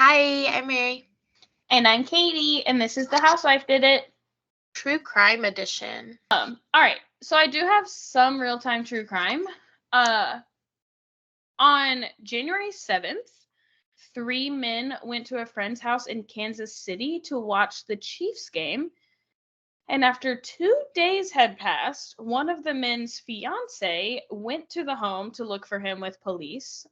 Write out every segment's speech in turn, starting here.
Hi, I'm Mary. And I'm Katie, and this is The Housewife Did It. True Crime Edition. All right, so I do have some real-time true crime. On January 7th, 3 men went to a friend's house in Kansas City to watch the Chiefs game. And after 2 days had passed, one of the men's fiance went to the home to look for him with police.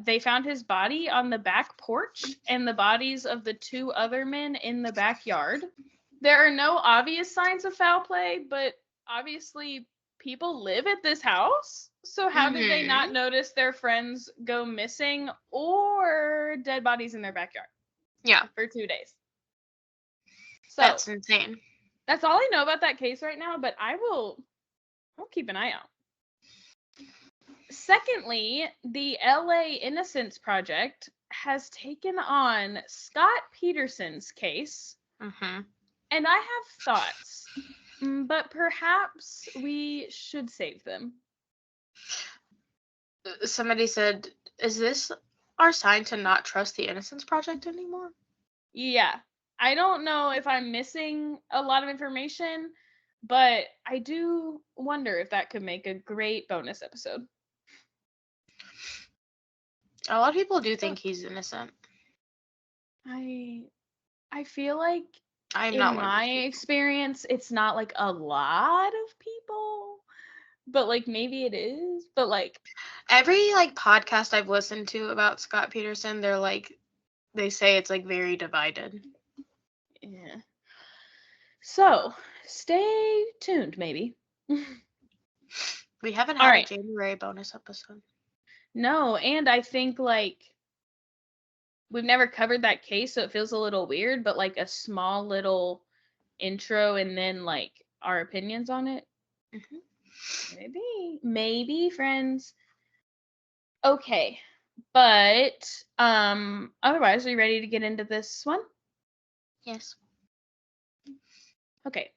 They found his body on the back porch and the bodies of the 2 other men in the backyard. There are no obvious signs of foul play, but obviously people live at this house. So how did they not notice their friends go missing or dead bodies in their backyard? Yeah. For 2 days. So that's insane. That's all I know about that case right now, but I'll keep an eye out. Secondly, the LA Innocence Project has taken on Scott Peterson's case. And I have thoughts, but perhaps we should save them. Somebody said, is this our sign to not trust the Innocence Project anymore? Yeah. I don't know if I'm missing a lot of information, but I do wonder if that could make a great bonus episode. A lot of people do think he's innocent. I feel like I'm in not my experience, it's not like a lot of people, but like maybe it is. But like every like podcast I've listened to about Scott Peterson, they're like, they say it's like very divided. Yeah. So stay tuned, maybe. We haven't had a January bonus episode. No, and I think like we've never covered that case, so it feels a little weird, but like a small little intro and then like our opinions on it. Maybe friends. Okay, but otherwise, are you ready to get into this one? Yes. Okay.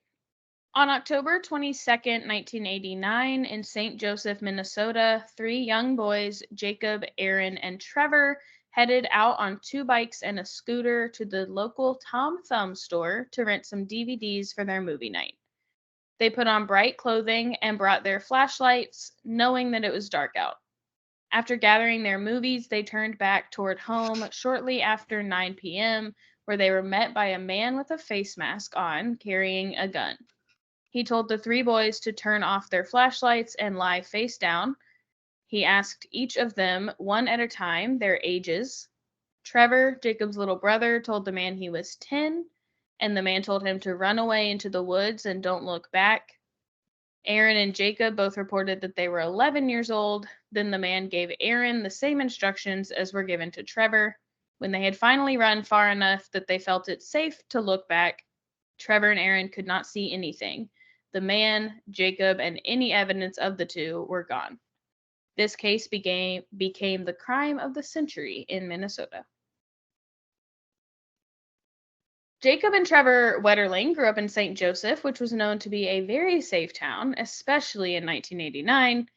On October 22nd, 1989, in St. Joseph, Minnesota, 3 young boys, Jacob, Aaron, and Trevor, headed out on 2 bikes and a scooter to the local Tom Thumb store to rent some DVDs for their movie night. They put on bright clothing and brought their flashlights, knowing that it was dark out. After gathering their movies, they turned back toward home shortly after 9 p.m., where they were met by a man with a face mask on, carrying a gun. He told the 3 boys to turn off their flashlights and lie face down. He asked each of them, one at a time, their ages. Trevor, Jacob's little brother, told the man he was 10, and the man told him to run away into the woods and don't look back. Aaron and Jacob both reported that they were 11 years old. Then the man gave Aaron the same instructions as were given to Trevor. When they had finally run far enough that they felt it safe to look back, Trevor and Aaron could not see anything. The man, Jacob, and any evidence of the 2 were gone. This case became the crime of the century in Minnesota. Jacob and Trevor Wetterling grew up in St. Joseph, which was known to be a very safe town, especially in 1989.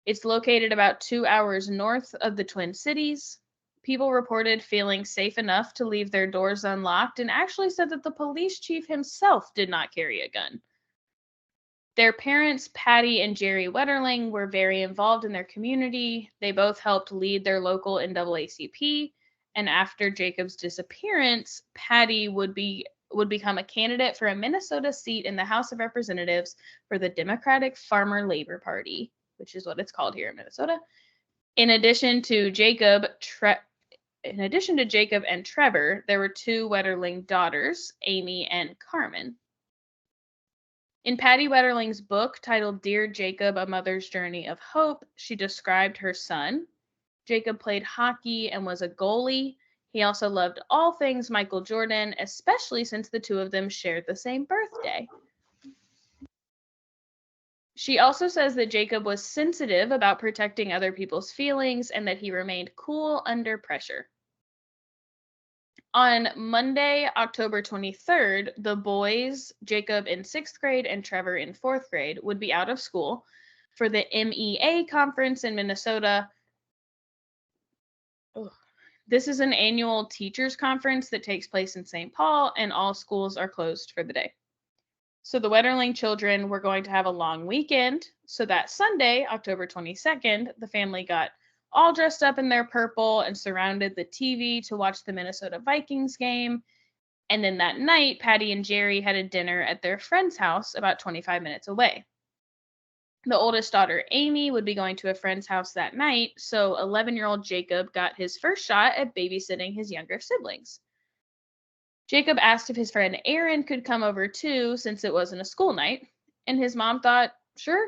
It's located about 2 hours north of the Twin Cities. People reported feeling safe enough to leave their doors unlocked and actually said that the police chief himself did not carry a gun. Their parents, Patty and Jerry Wetterling, were very involved in their community. They both helped lead their local NAACP, and after Jacob's disappearance, Patty would become a candidate for a Minnesota seat in the House of Representatives for the Democratic Farmer Labor Party, which is what it's called here in Minnesota. In addition to Jacob and Trevor, there were 2 Wetterling daughters, Amy and Carmen. In Patty Wetterling's book titled Dear Jacob, A Mother's Journey of Hope, she described her son. Jacob played hockey and was a goalie. He also loved all things Michael Jordan, especially since the 2 of them shared the same birthday. She also says that Jacob was sensitive about protecting other people's feelings and that he remained cool under pressure. On Monday, October 23rd, the boys, Jacob in 6th grade and Trevor in 4th grade, would be out of school for the MEA conference in Minnesota. This is an annual teachers conference that takes place in St. Paul, and all schools are closed for the day. So the Wetterling children were going to have a long weekend. So that Sunday, October 22nd, the family got all dressed up in their purple and surrounded the TV to watch the Minnesota Vikings game. And then that night, Patty and Jerry had a dinner at their friend's house about 25 minutes away. The oldest daughter, Amy, would be going to a friend's house that night, so 11-year-old Jacob got his first shot at babysitting his younger siblings. Jacob asked if his friend Aaron could come over too, since it wasn't a school night, and his mom thought, sure,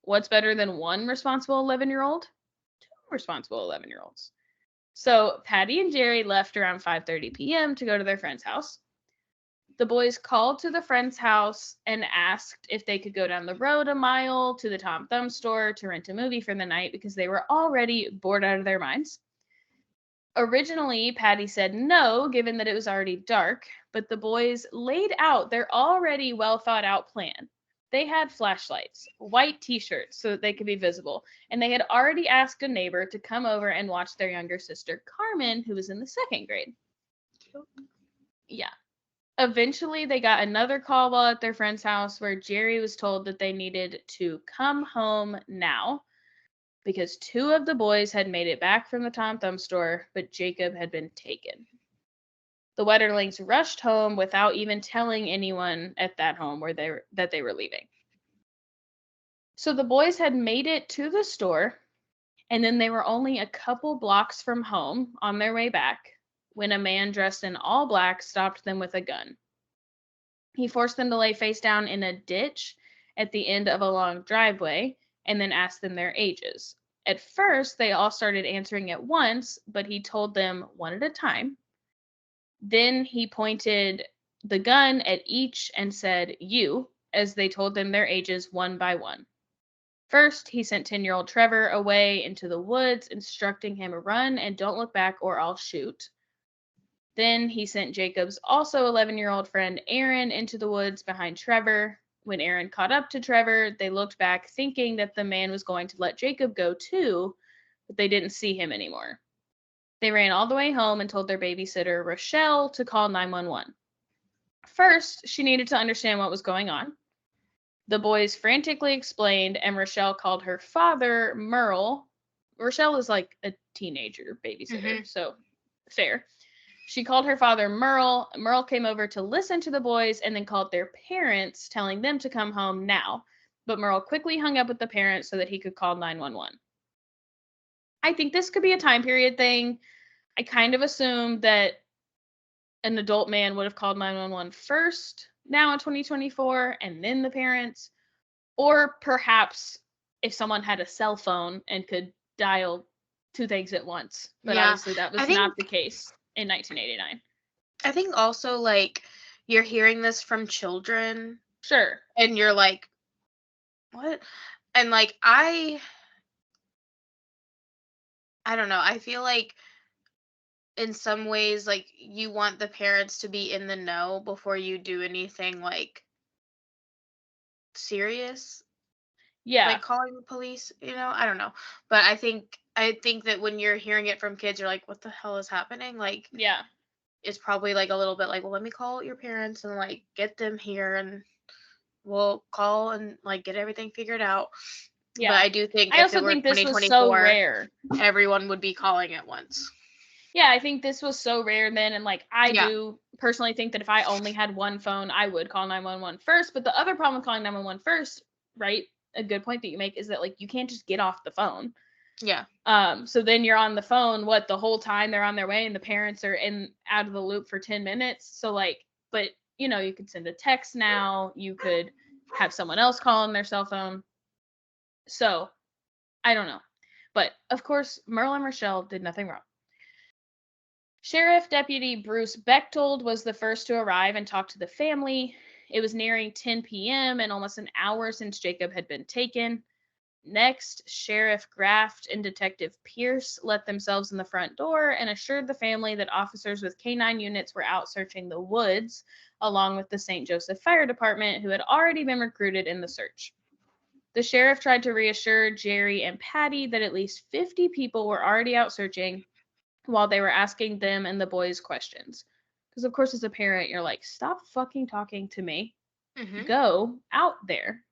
what's better than one responsible 11-year-old? Two responsible 11-year-olds. So Patty and Jerry left around 5:30 p.m. to go to their friend's house. The boys called to the friend's house and asked if they could go down the road a mile to the Tom Thumb store to rent a movie for the night because they were already bored out of their minds. Originally, Patty said no, given that it was already dark, but the boys laid out their already well thought out plan. They had flashlights, white t-shirts so that they could be visible, and they had already asked a neighbor to come over and watch their younger sister, Carmen, who was in the 2nd grade. Yeah. Eventually, they got another call while at their friend's house where Jerry was told that they needed to come home now because 2 of the boys had made it back from the Tom Thumb store, but Jacob had been taken. The Wetterlings rushed home without even telling anyone at that home that they were leaving. So the boys had made it to the store, and then they were only a couple blocks from home on their way back when a man dressed in all black stopped them with a gun. He forced them to lay face down in a ditch at the end of a long driveway and then asked them their ages. At first, they all started answering at once, but he told them one at a time. Then he pointed the gun at each and said, "You," as they told them their ages one by one. First, he sent 10-year-old Trevor away into the woods, instructing him to run and don't look back or I'll shoot. Then he sent Jacob's also 11-year-old friend Aaron into the woods behind Trevor. When Aaron caught up to Trevor, they looked back thinking that the man was going to let Jacob go too, but they didn't see him anymore. They ran all the way home and told their babysitter, Rochelle, to call 911. First, she needed to understand what was going on. The boys frantically explained, and Rochelle called her father, Merle. Rochelle is like a teenager babysitter, so fair. She called her father, Merle. Merle came over to listen to the boys and then called their parents, telling them to come home now. But Merle quickly hung up with the parents so that he could call 911. I think this could be a time period thing. I kind of assumed that an adult man would have called 911 first, now in 2024, and then the parents. Or perhaps if someone had a cell phone and could dial 2 things at once. But obviously that was not the case in 1989. I think also, like, you're hearing this from children. Sure. And you're like, what? And, like, I don't know. I feel like in some ways, like, you want the parents to be in the know before you do anything, like, serious. Yeah. Like calling the police, I don't know. But I think that when you're hearing it from kids, you're like, what the hell is happening? Like, yeah. It's probably like a little bit like, well, let me call your parents and like get them here and we'll call and like get everything figured out. Yeah. But I do think I also think this was so rare. Everyone would be calling at once. Yeah, I think this was so rare then, and like I do personally think that if I only had one phone, I would call 911 first. But the other problem with calling 911 first, right? A good point that you make is that like you can't just get off the phone. Yeah. So then you're on the phone, the whole time they're on their way and the parents are out of the loop for 10 minutes. So like, but you could send a text now, you could have someone else call on their cell phone. So I don't know. But of course, Merle and Rochelle did nothing wrong. Sheriff Deputy Bruce Bechtold was the first to arrive and talk to the family. It was nearing 10 p.m. and almost an hour since Jacob had been taken. Next, Sheriff Graft and Detective Pierce let themselves in the front door and assured the family that officers with K-9 units were out searching the woods, along with the St. Joseph Fire Department, who had already been recruited in the search. The sheriff tried to reassure Jerry and Patty that at least 50 people were already out searching, while they were asking them and the boys questions. Because, of course, as a parent, you're like, stop fucking talking to me. Mm-hmm. Go out there.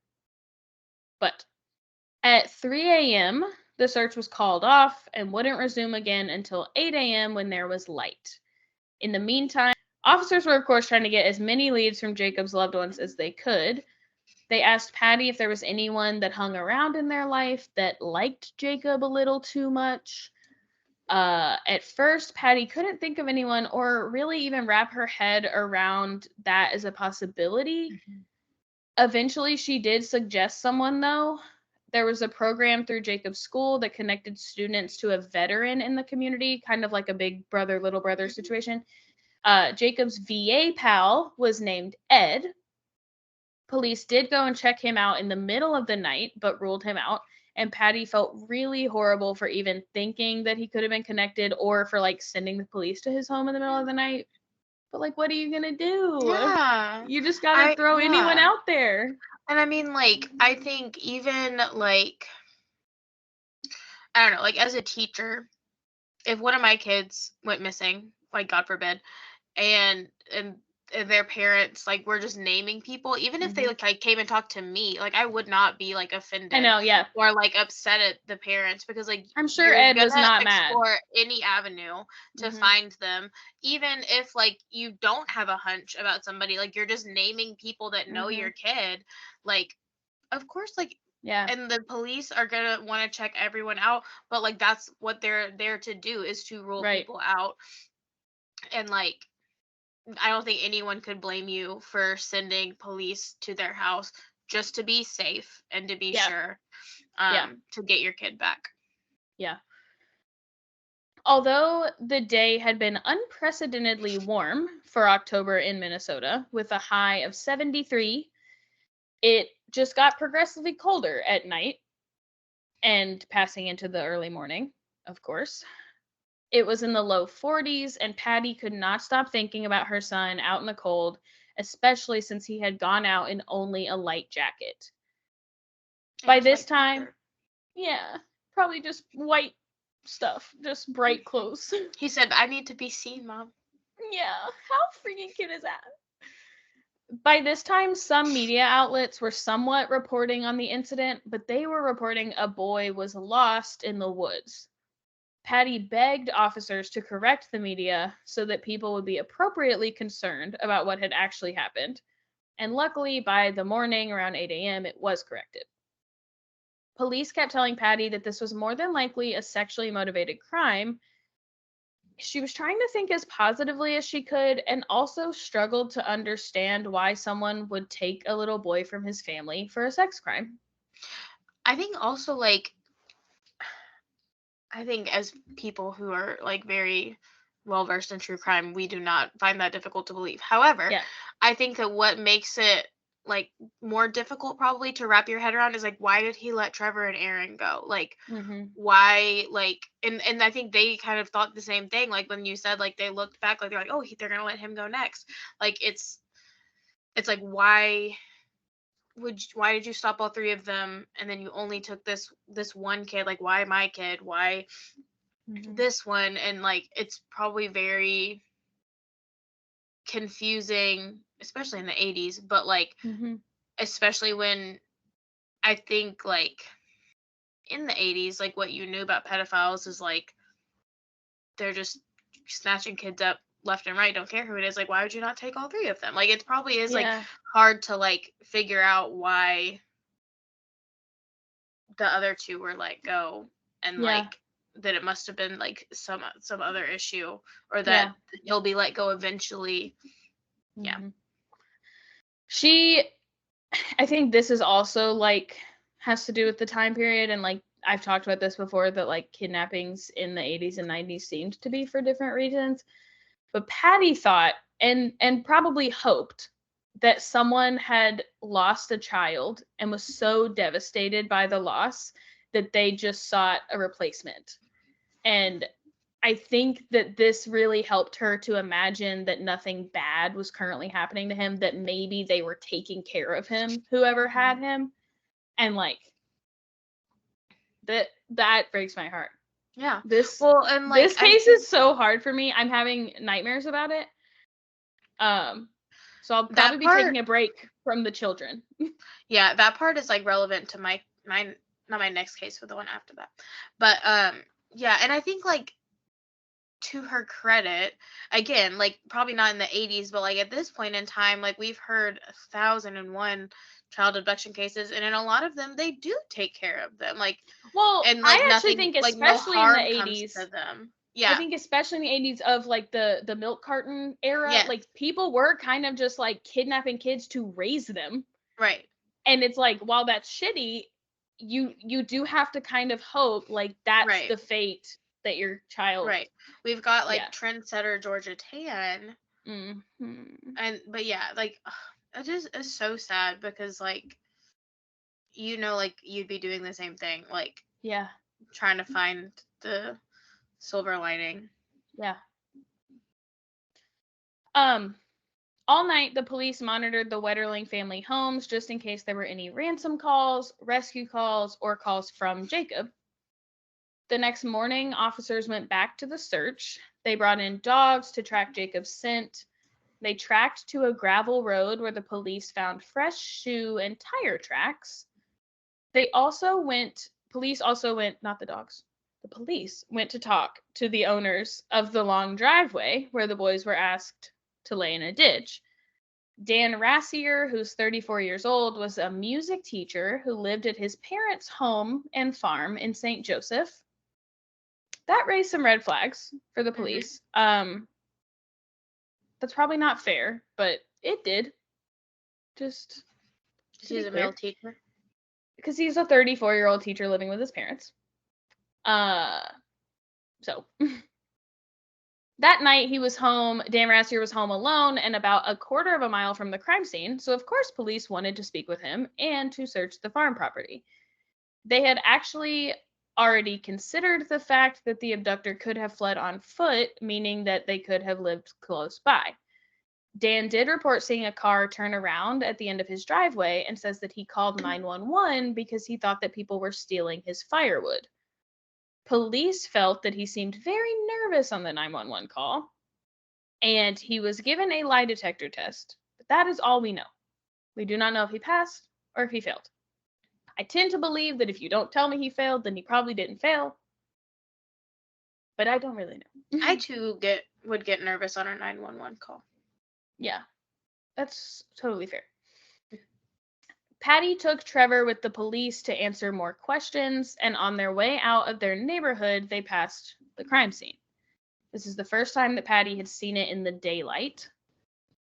But at 3 a.m., the search was called off and wouldn't resume again until 8 a.m. when there was light. In the meantime, officers were, of course, trying to get as many leads from Jacob's loved ones as they could. They asked Patty if there was anyone that hung around in their life that liked Jacob a little too much. At first, Patty couldn't think of anyone or really even wrap her head around that as a possibility. Mm-hmm. Eventually, she did suggest someone, though. There was a program through Jacob's school that connected students to a veteran in the community, kind of like a big brother, little brother situation. Jacob's VA pal was named Ed. Police did go and check him out in the middle of the night, but ruled him out. And Patty felt really horrible for even thinking that he could have been connected or for like sending the police to his home in the middle of the night. But like, what are you gonna do? Yeah. You just gotta throw anyone out there. And I mean, like, I think even like, I don't know, like as a teacher, if one of my kids went missing, like God forbid, and their parents like were just naming people, even if they like came and talked to me, like I would not be like offended. I know, yeah. Or like upset at the parents, because like I'm sure Ed was not mad. Explore any avenue to find them, even if like you don't have a hunch about somebody, like you're just naming people that know your kid, like of course, like, yeah. And the police are gonna want to check everyone out, but like that's what they're there to do, is to rule people out. And like, I don't think anyone could blame you for sending police to their house just to be safe and to be sure to get your kid back. Yeah. Although the day had been unprecedentedly warm for October in Minnesota, with a high of 73, it just got progressively colder at night and passing into the early morning, of course. It was in the low 40s, and Patty could not stop thinking about her son out in the cold, especially since he had gone out in only a light jacket. By this time, probably just white stuff, just bright clothes. He said, I need to be seen, Mom. Yeah, how freaking cute is that? By this time, some media outlets were somewhat reporting on the incident, but they were reporting a boy was lost in the woods. Patty begged officers to correct the media so that people would be appropriately concerned about what had actually happened. And luckily, by the morning, around 8 a.m., it was corrected. Police kept telling Patty that this was more than likely a sexually motivated crime. She was trying to think as positively as she could and also struggled to understand why someone would take a little boy from his family for a sex crime. I think also, like, I think as people who are like very well versed in true crime, we do not find that difficult to believe. However, I think that what makes it like more difficult probably to wrap your head around is like, why did he let Trevor and Aaron go? Like, why, like, and I think they kind of thought the same thing. Like when you said like they looked back, like they're like, oh, they're gonna let him go next. Like it's like, why did you stop all three of them, and then you only took this one kid? Like, why my kid? Why this one? And like, it's probably very confusing, especially in the 80s, but like especially when I think like in the 80s, like what you knew about pedophiles is like they're just snatching kids up left and right, don't care who it is. Like, why would you not take all three of them? Like, it probably is like hard to like figure out why the other two were let go, and like that it must have been like some other issue, or that he'll be let go eventually. I think this is also like has to do with the time period, and like I've talked about this before, that like kidnappings in the 80s and 90s seemed to be for different reasons. But Patty thought and probably hoped that someone had lost a child and was so devastated by the loss that they just sought a replacement. And I think that this really helped her to imagine that nothing bad was currently happening to him, that maybe they were taking care of him, whoever had him. And like that breaks my heart. Yeah. This case is so hard for me. I'm having nightmares about it. So I'll probably be taking a break from the children. Yeah, that part is like relevant to my not my next case, but the one after that. But yeah, and I think like to her credit, again, like probably not in the 80s, but like at this point in time, like we've heard 1,001 child abduction cases, and in a lot of them, they do take care of them. Like, well, and like I actually nothing, think like no especially in harm the comes 80s, to them. Yeah, I think especially in the 80s of like the milk carton era, yes. like people were kind of just like kidnapping kids to raise them. Right. And it's like, while that's shitty, you do have to kind of hope like that's the fate that your child. Right. We've got like trendsetter Georgia Tan. And but yeah, like it just is so sad because like like you'd be doing the same thing, like trying to find the silver lining. Yeah. All night, the police monitored the Wetterling family homes just in case there were any ransom calls, rescue calls, or calls from Jacob. The next morning, officers went back to the search. They brought in dogs to track Jacob's scent. They tracked to a gravel road where the police found fresh shoe and tire tracks. Police also went, not the dogs, the police went to talk to the owners of the long driveway where the boys were asked to lay in a ditch. Dan Rassier, who's 34 years old, was a music teacher who lived at his parents' home and farm in St. Joseph. That raised some red flags for the police. That's probably not fair, but it did. Just he's a male teacher. Because he's a 34-year-old teacher living with his parents. So that night he was home. Dan Rassier was home alone and about a quarter of a mile from the crime scene. So of course police wanted to speak with him and to search the farm property. They had actually already considered the fact that the abductor could have fled on foot, meaning that they could have lived close by. Dan did report seeing a car turn around at the end of his driveway and says that he called 911 because he thought that people were stealing his firewood. Police felt that he seemed very nervous on the 911 call, and he was given a lie detector test. But that is all we know. We do not know if he passed or if he failed. I tend to believe that if you don't tell me he failed, then he probably didn't fail. But I don't really know. I too would get nervous on a 911 call. Yeah, that's totally fair. Patty took Trevor with the police to answer more questions, and on their way out of their neighborhood, they passed the crime scene. This is the first time that Patty had seen it in the daylight.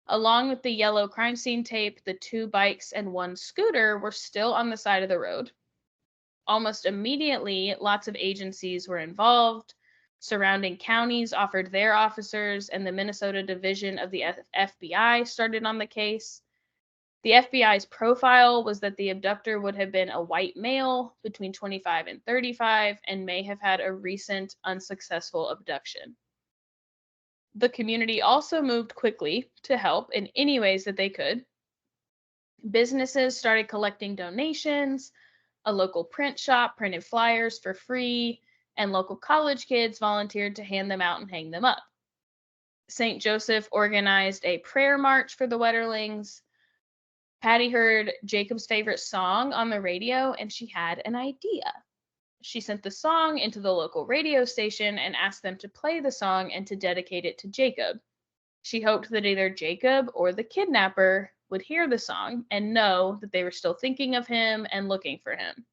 Along with the yellow crime scene tape, the 2 bikes and 1 scooter were still on the side of the road. Almost immediately, lots of agencies were involved. Surrounding counties offered their officers, and the Minnesota division of the FBI started on the case. The FBI's profile was that the abductor would have been a white male between 25 and 35 and may have had a recent unsuccessful abduction. The community also moved quickly to help in any ways that they could. Businesses started collecting donations. A local print shop printed flyers for free, and local college kids volunteered to hand them out and hang them up. St. Joseph organized a prayer march for the Wetterlings. Patty heard Jacob's favorite song on the radio, and she had an idea. She sent the song into the local radio station and asked them to play the song and to dedicate it to Jacob. She hoped that either Jacob or the kidnapper would hear the song and know that they were still thinking of him and looking for him.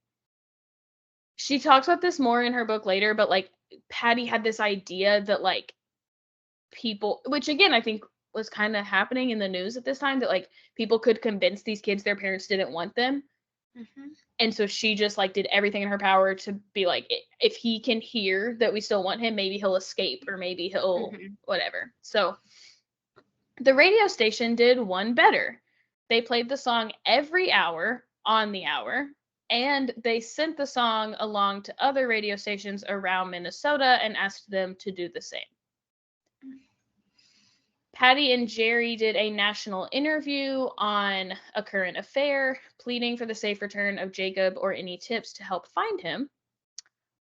She talks about this more in her book later, but like Patty had this idea that like people, which again I think was kind of happening in the news at this time, that like people could convince these kids their parents didn't want them. And so she just like did everything in her power to be like, if he can hear that we still want him, maybe he'll escape or maybe he'll whatever. So the radio station did one better. They played the song every hour on the hour, and they sent the song along to other radio stations around Minnesota and asked them to do the same. Patty and Jerry did a national interview on a current affair, pleading for the safe return of Jacob or any tips to help find him.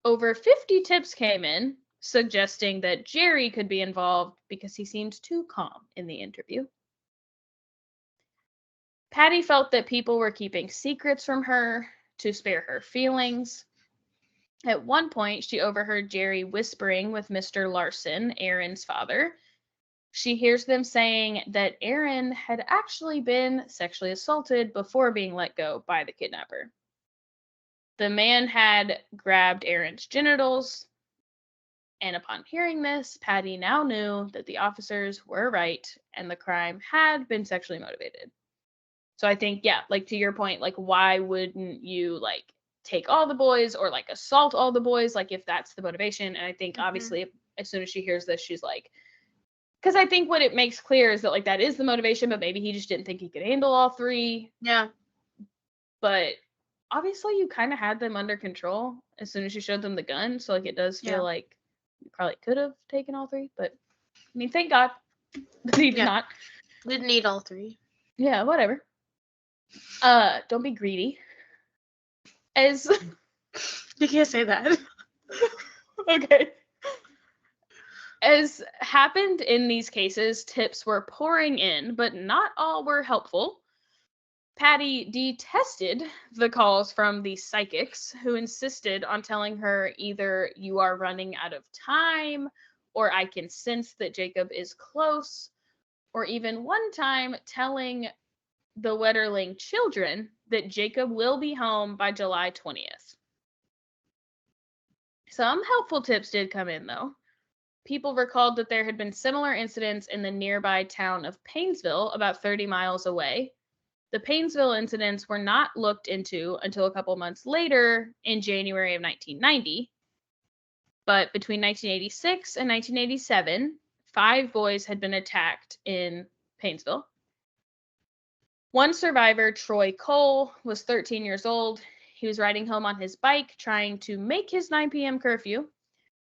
Over 50 tips came in, suggesting that Jerry could be involved because he seemed too calm in the interview. Patty felt that people were keeping secrets from her to spare her feelings. At one point, she overheard Jerry whispering with Mr. Larson, Aaron's father. She hears them saying that Aaron had actually been sexually assaulted before being let go by the kidnapper. The man had grabbed Aaron's genitals, and upon hearing this, Patty now knew that the officers were right and the crime had been sexually motivated. So I think, yeah, like to your point, like why wouldn't you like take all the boys or like assault all the boys, like if that's the motivation? And I think obviously as soon as she hears this, she's like, because I think what it makes clear is that like that is the motivation, but maybe he just didn't think he could handle all three. Yeah. But obviously you kind of had them under control as soon as you showed them the gun. So like it does feel like you probably could have taken all three, but I mean, thank God that he did not. Didn't need all three. Yeah, whatever. Don't be greedy. As you can't say that. Okay. As happened in these cases, tips were pouring in, but not all were helpful. Patty detested the calls from the psychics who insisted on telling her either you are running out of time, or I can sense that Jacob is close, or even one time telling the Wetterling children that Jacob will be home by July 20th. Some helpful tips did come in, though. People recalled that there had been similar incidents in the nearby town of Painesville, about 30 miles away. The Painesville incidents were not looked into until a couple months later in January of 1990. But between 1986 and 1987, 5 boys had been attacked in Painesville. One survivor, Troy Cole, was 13 years old. He was riding home on his bike trying to make his 9 p.m. curfew,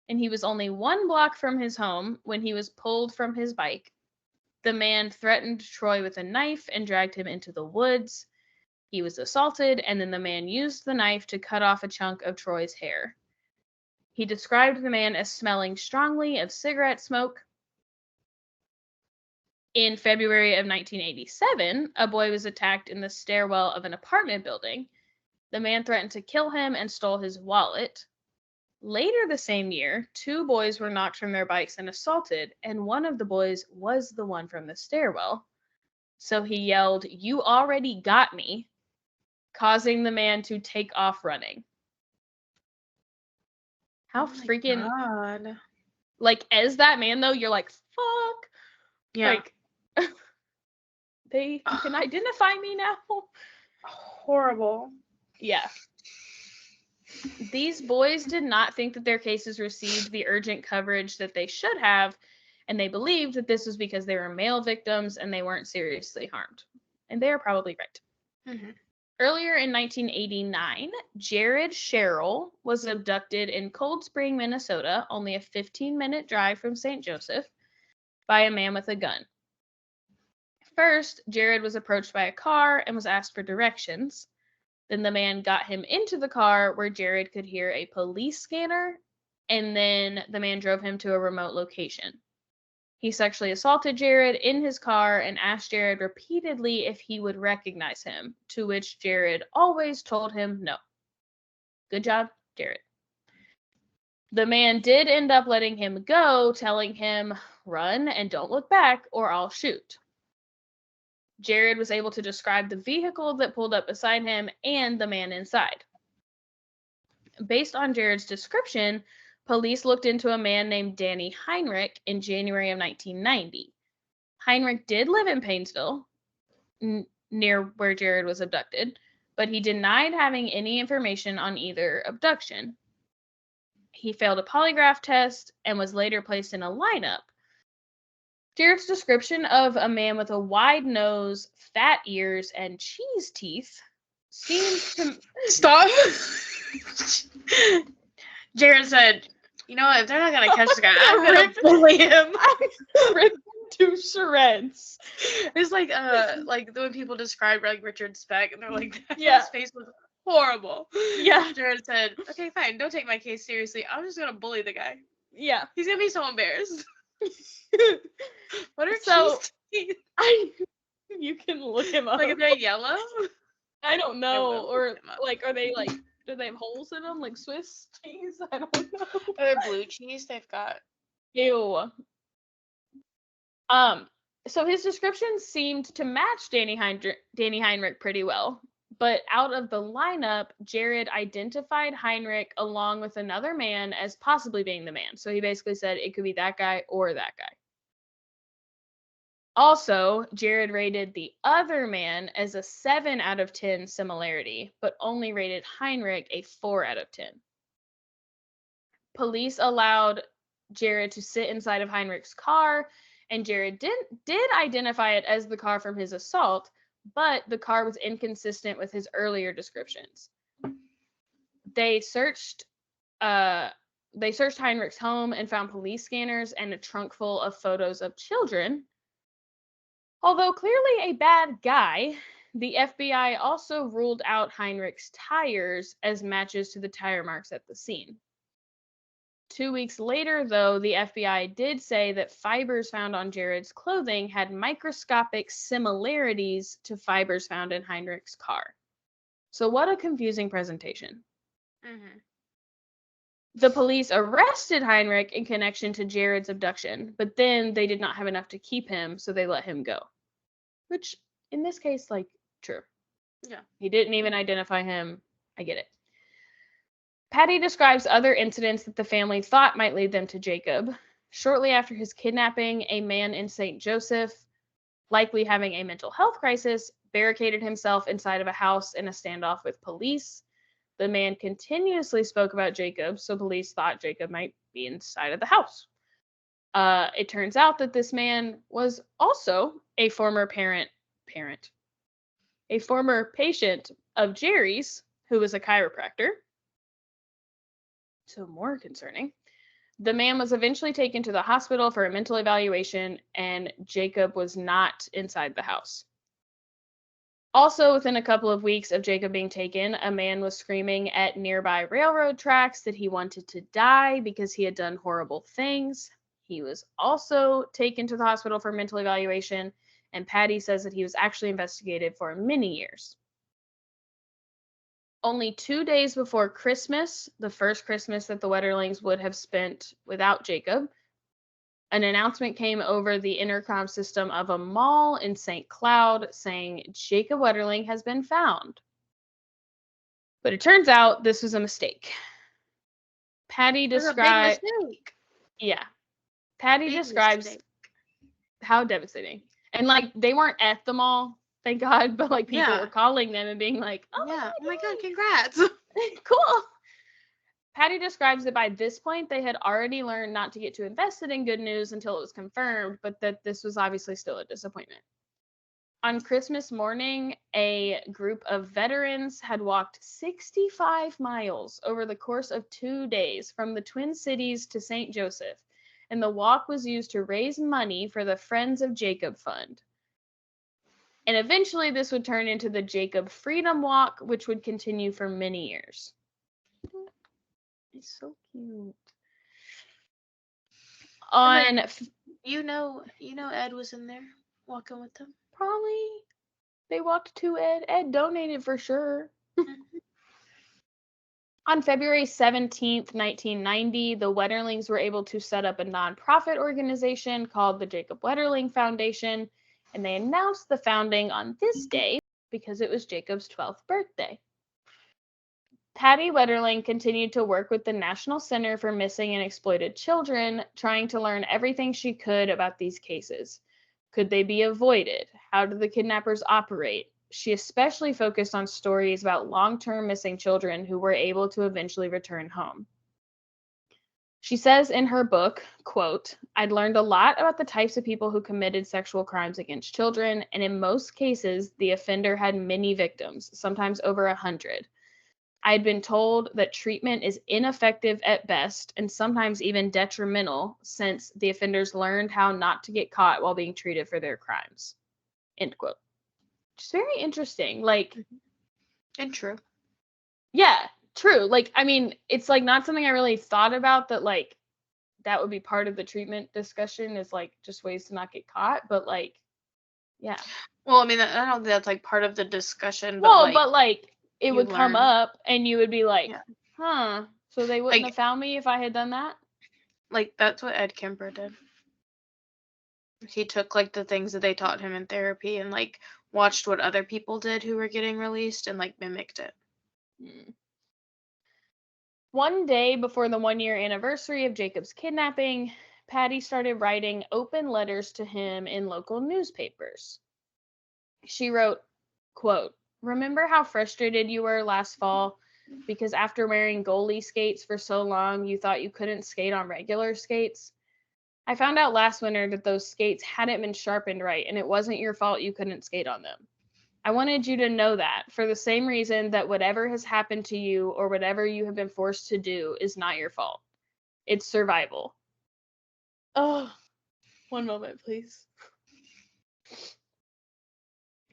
and he was only 1 block from his home when he was pulled from his bike. The man threatened Troy with a knife and dragged him into the woods. He was assaulted, and then the man used the knife to cut off a chunk of Troy's hair. He described the man as smelling strongly of cigarette smoke. In February of 1987, a boy was attacked in the stairwell of an apartment building. The man threatened to kill him and stole his wallet. Later the same year, 2 boys were knocked from their bikes and assaulted, and one of the boys was the one from the stairwell. So he yelled, "You already got me," causing the man to take off running. How freaking... God. Like, as that man, though, you're like, fuck. Yeah. Like, they can identify me now. Horrible. Yeah. These boys did not think that their cases received the urgent coverage that they should have, and they believed that this was because they were male victims and they weren't seriously harmed. And they are probably right. Mm-hmm. Earlier in 1989, Jared Sherrill was abducted in Cold Spring, Minnesota, only a 15-minute drive from St. Joseph, by a man with a gun. First, Jared was approached by a car and was asked for directions. Then the man got him into the car where Jared could hear a police scanner, and then the man drove him to a remote location. He sexually assaulted Jared in his car and asked Jared repeatedly if he would recognize him, to which Jared always told him no. Good job, Jared. The man did end up letting him go, telling him, "Run and don't look back or I'll shoot." Jared was able to describe the vehicle that pulled up beside him and the man inside. Based on Jared's description, police looked into a man named Danny Heinrich in January of 1990. Heinrich did live in Painesville, near where Jared was abducted, but he denied having any information on either abduction. He failed a polygraph test and was later placed in a lineup. Jared's description of a man with a wide nose, fat ears, and cheese teeth seems to... Stop! Jared said, "You know what? If they're not going to catch the guy, I'm going to bully him." I ripped him to shreds. It's like when people describe like Richard Speck, and they're like, yeah. his face was horrible. Yeah. Jared said, okay, fine, don't take my case seriously. I'm just going to bully the guy. Yeah. He's going to be so embarrassed. What are cheese teeth? You can look him up. Like, are they yellow? I don't know. Or, like, are they, like, do they have holes in them, like Swiss cheese? I don't know. Are they blue cheese they've got? Ew. So his description seemed to match Danny Heinrich pretty well. But out of the lineup, Jared identified Heinrich along with another man as possibly being the man. So he basically said it could be that guy or that guy. Also, Jared rated the other man as a 7 out of 10 similarity, but only rated Heinrich a 4 out of 10. Police allowed Jared to sit inside of Heinrich's car, and Jared did identify it as the car from his assault, but the car was inconsistent with his earlier descriptions. They searched Heinrich's home and found police scanners and a trunk full of photos of children. Although clearly a bad guy, the FBI also ruled out Heinrich's tires as matches to the tire marks at the scene. 2 weeks later, though, the FBI did say that fibers found on Jared's clothing had microscopic similarities to fibers found in Heinrich's car. So what a confusing presentation. Mm-hmm. The police arrested Heinrich in connection to Jared's abduction, but then they did not have enough to keep him, so they let him go. Which, in this case, like, true. Yeah. He didn't even identify him. I get it. Patty describes other incidents that the family thought might lead them to Jacob. Shortly after his kidnapping, a man in St. Joseph, likely having a mental health crisis, barricaded himself inside of a house in a standoff with police. The man continuously spoke about Jacob, so police thought Jacob might be inside of the house. It turns out that this man was also a former a former patient of Jerry's, who was a chiropractor. So more concerning. The man was eventually taken to the hospital for a mental evaluation, and Jacob was not inside the house. Also, within a couple of weeks of Jacob being taken, a man was screaming at nearby railroad tracks that he wanted to die because he had done horrible things. He was also taken to the hospital for mental evaluation, and Patty says that he was actually investigated for many years. Only 2 days before Christmas, the first Christmas that the Wetterlings would have spent without Jacob, an announcement came over the intercom system of a mall in St. Cloud saying Jacob Wetterling has been found. But it turns out this was a mistake. Patty described... Yeah. Patty describes how devastating. And, like, they weren't at the mall, thank God, but, like, people were calling them and being like, oh, yeah, oh my God, congrats. Cool. Patty describes that by this point, they had already learned not to get too invested in good news until it was confirmed, but that this was obviously still a disappointment. On Christmas morning, a group of veterans had walked 65 miles over the course of 2 days from the Twin Cities to St. Joseph, and the walk was used to raise money for the Friends of Jacob Fund. And eventually this would turn into the Jacob Freedom Walk, which would continue for many years. It's so cute. You know Ed was in there walking with them. Probably. They walked to Ed. Ed donated for sure. On February 17th, 1990, the Wetterlings were able to set up a nonprofit organization called the Jacob Wetterling Foundation, and they announced the founding on this day because it was Jacob's 12th birthday. Patty Wetterling continued to work with the National Center for Missing and Exploited Children, trying to learn everything she could about these cases. Could they be avoided? How do the kidnappers operate? She especially focused on stories about long-term missing children who were able to eventually return home. She says in her book, quote, "I'd learned a lot about the types of people who committed sexual crimes against children, and in most cases, the offender had many victims, sometimes over 100. I had been told that treatment is ineffective at best and sometimes even detrimental since the offenders learned how not to get caught while being treated for their crimes." End quote. Which is very interesting. Like, and true. Yeah, true. Like, I mean, it's like not something I really thought about that like that would be part of the treatment discussion is like just ways to not get caught, but like, yeah. Well, I mean, I don't think that's like part of the discussion, but Well, but like it would come learn. up and you would be like, Yeah. huh, so they wouldn't Like, have found me if I had done that? like that's what Ed Kemper did. He took like the things that they taught him in therapy and like watched what other people did who were getting released and like mimicked it. One day before the 1-year anniversary of Jacob's kidnapping, Patty started writing open letters to him in local newspapers. She wrote, quote, "Remember how frustrated you were last fall because after wearing goalie skates for so long, you thought you couldn't skate on regular skates? I found out last winter that those skates hadn't been sharpened right, and it wasn't your fault you couldn't skate on them. I wanted you to know that, for the same reason that whatever has happened to you or whatever you have been forced to do is not your fault. It's survival." Oh, one moment, please.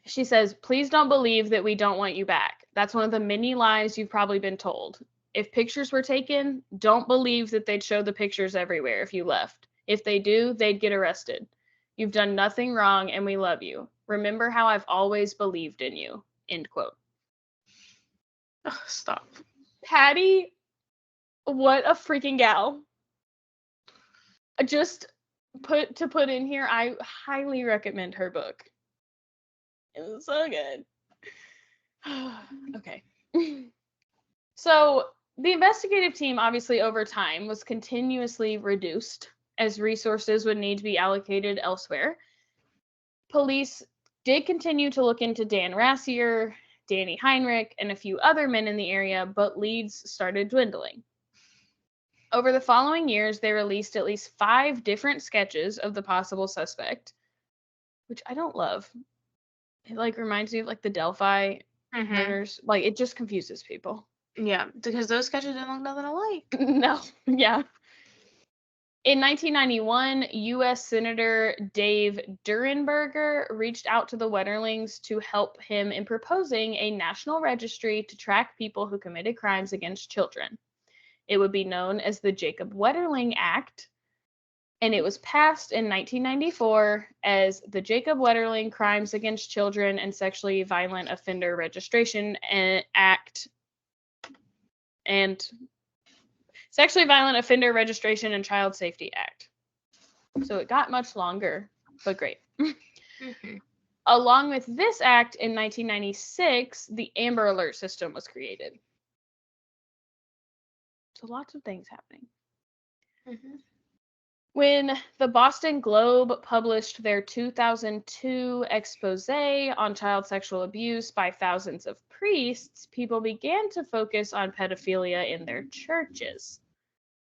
She says, "Please don't believe that we don't want you back. That's one of the many lies you've probably been told. If pictures were taken, don't believe that they'd show the pictures everywhere if you left. If they do, they'd get arrested. You've done nothing wrong and we love you. Remember how I've always believed in you." End quote. Ugh, stop. Patty, what a freaking gal. Just put in here, I highly recommend her book. It was so good. Okay. So the investigative team, obviously, over time, was continuously reduced as resources would need to be allocated elsewhere. Police did continue to look into Dan Rassier, Danny Heinrich, and a few other men in the area, but leads started dwindling. Over the following years, they released at least 5 different sketches of the possible suspect, which I don't love. It like reminds me of like the Delphi murders. Like it just confuses people. Yeah, because those sketches didn't look nothing alike. No, yeah. In 1991, U.S. Senator Dave Durenberger reached out to the Wetterlings to help him in proposing a national registry to track people who committed crimes against children. It would be known as the Jacob Wetterling Act, and it was passed in 1994 as the Jacob Wetterling Crimes Against Children and Sexually Violent Offender Registration Act and Sexually Violent Offender Registration and Child Safety Act. So it got much longer, but great. Along with this act, in 1996, the Amber Alert system was created. So lots of things happening. When the Boston Globe published their 2002 expose on child sexual abuse by thousands of priests, people began to focus on pedophilia in their churches.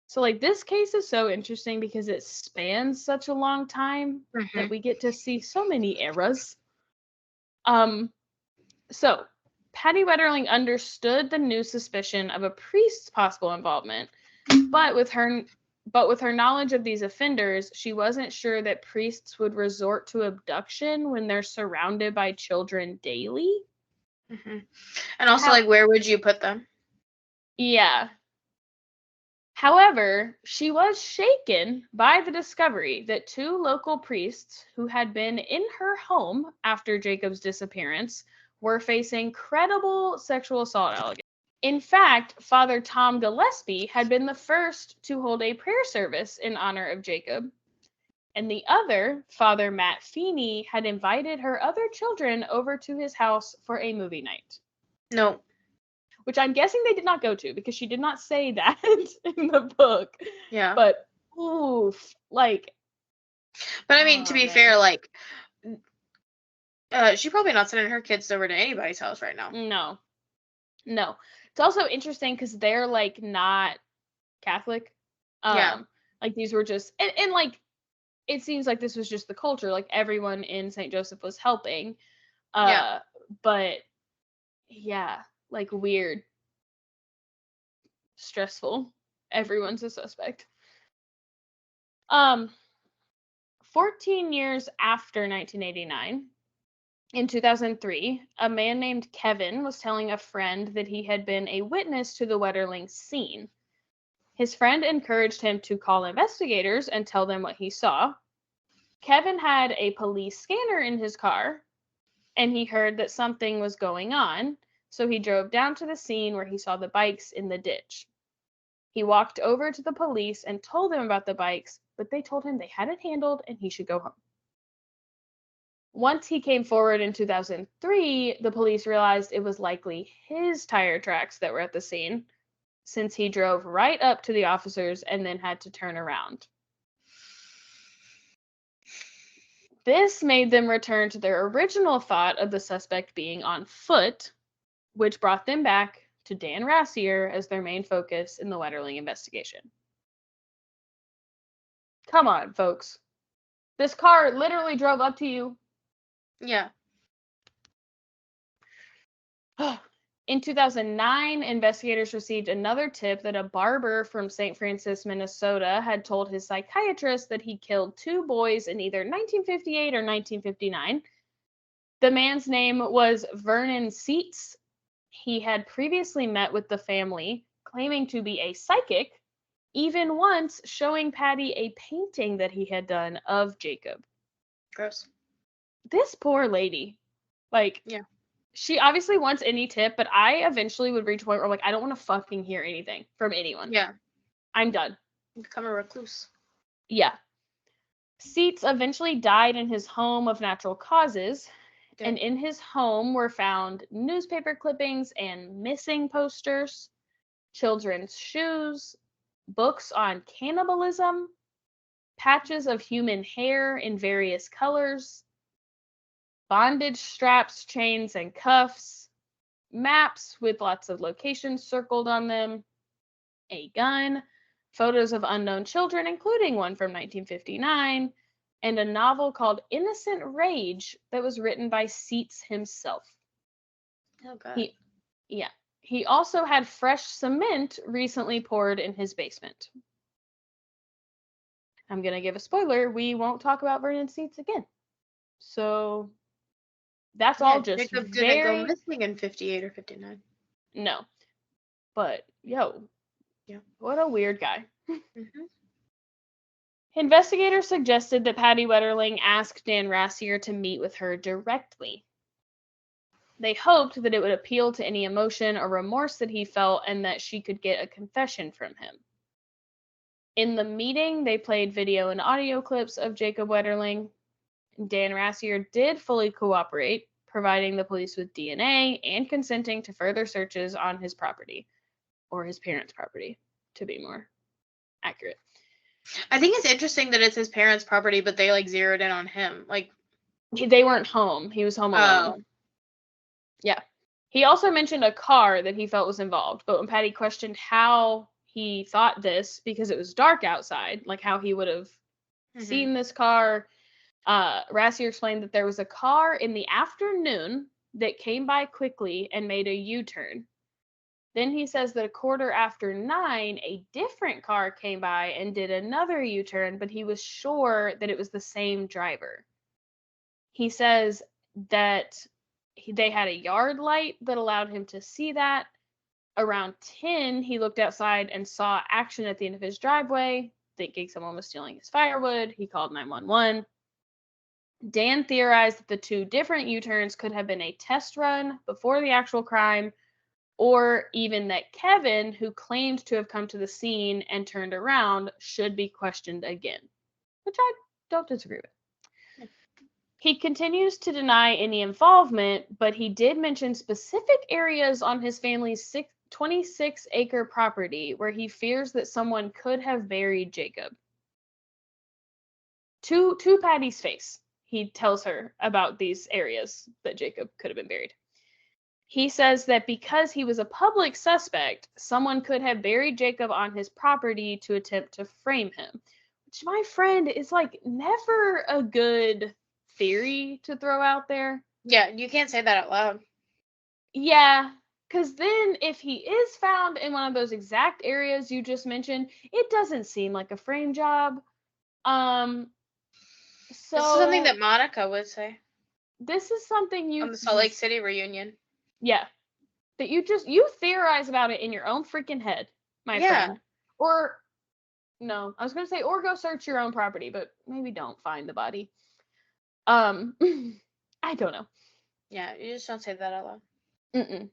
So, like, this case is so interesting because it spans such a long time that we get to see so many eras. So, Patty Wetterling understood the new suspicion of a priest's possible involvement, but with her knowledge of these offenders, she wasn't sure that priests would resort to abduction when they're surrounded by children daily. And also, like, where would you put them? Yeah. However, she was shaken by the discovery that 2 local priests who had been in her home after Jacob's disappearance were facing credible sexual assault allegations. In fact, Father Tom Gillespie had been the first to hold a prayer service in honor of Jacob, and the other, Father Matt Feeney, had invited her other children over to his house for a movie night. No. Which I'm guessing they did not go to because she did not say that in the book. Yeah. But, oof, like. But I mean, to be fair, like, she's probably not sending her kids over to anybody's house right now. No. It's also interesting because they're, like, not Catholic. Yeah. Like, these were just, and, like, it seems like this was just the culture. Like, everyone in St. Joseph was helping. Yeah. But, yeah, like, weird. Stressful. Everyone's a suspect. 14 years after 1989, In 2003, a man named Kevin was telling a friend that he had been a witness to the Wetterling scene. His friend encouraged him to call investigators and tell them what he saw. Kevin had a police scanner in his car, and he heard that something was going on, so he drove down to the scene where he saw the bikes in the ditch. He walked over to the police and told them about the bikes, but they told him they had it handled and he should go home. Once he came forward in 2003, the police realized it was likely his tire tracks that were at the scene, since he drove right up to the officers and then had to turn around. This made them return to their original thought of the suspect being on foot, which brought them back to Dan Rassier as their main focus in the Wetterling investigation. Come on, folks. This car literally drove up to you. Yeah. In 2009, investigators received another tip that a barber from St. Francis, Minnesota, had told his psychiatrist that he killed 2 boys in either 1958 or 1959. The man's name was Vernon Seitz. He had previously met with the family, claiming to be a psychic, even once showing Patty a painting that he had done of Jacob. Gross. This poor lady. Yeah. She obviously wants any tip, but I eventually would reach a point where I don't want to fucking hear anything from anyone. Yeah. I'm done. Become a recluse. Yeah. Seitz eventually died in his home of natural causes, and in his home were found newspaper clippings and missing posters, children's shoes, books on cannibalism, patches of human hair in various colors, bondage straps, chains, and cuffs, maps with lots of locations circled on them, a gun, photos of unknown children, including one from 1959, and a novel called Innocent Rage that was written by Seitz himself. Oh, God. He also had fresh cement recently poured in his basement. I'm going to give a spoiler. We won't talk about Vernon Seitz again. So that's all just Jacob didn't go missing in 58 or 59. No. But, yeah. What a weird guy. Mm-hmm. Investigators suggested that Patty Wetterling ask Dan Rassier to meet with her directly. They hoped that it would appeal to any emotion or remorse that he felt and that she could get a confession from him. In the meeting, they played video and audio clips of Jacob Wetterling. Dan Rassier did fully cooperate, providing the police with DNA and consenting to further searches on his property, or his parents' property, to be more accurate. I think it's interesting that it's his parents' property, but they zeroed in on him. They weren't home. He was home alone. Oh. Yeah. He also mentioned a car that he felt was involved, but when Patty questioned how he thought this, because it was dark outside, how he would have seen this car, Rassier explained that there was a car in the afternoon that came by quickly and made a U-turn. Then he says that 9:15, a different car came by and did another U-turn, but he was sure that it was the same driver. He says that they had a yard light that allowed him to see that. Around 10, he looked outside and saw action at the end of his driveway, thinking someone was stealing his firewood. He called 911. Dan theorized that the 2 different U-turns could have been a test run before the actual crime, or even that Kevin, who claimed to have come to the scene and turned around, should be questioned again, which I don't disagree with. He continues to deny any involvement, but he did mention specific areas on his family's 26-acre property where he fears that someone could have buried Jacob. To Patty's face, he tells her about these areas that Jacob could have been buried. He says that because he was a public suspect, someone could have buried Jacob on his property to attempt to frame him, which, my friend, is never a good theory to throw out there. Yeah, you can't say that out loud. Yeah, because then if he is found in one of those exact areas you just mentioned, it doesn't seem like a frame job. So it's something that Monica would say. this is something on the Salt Lake City reunion. Yeah. That you theorize about it in your own freaking head, my friend. Or, no, I was going to say, or go search your own property, but maybe don't find the body. I don't know. Yeah, you just don't say that out loud. Mm-mm.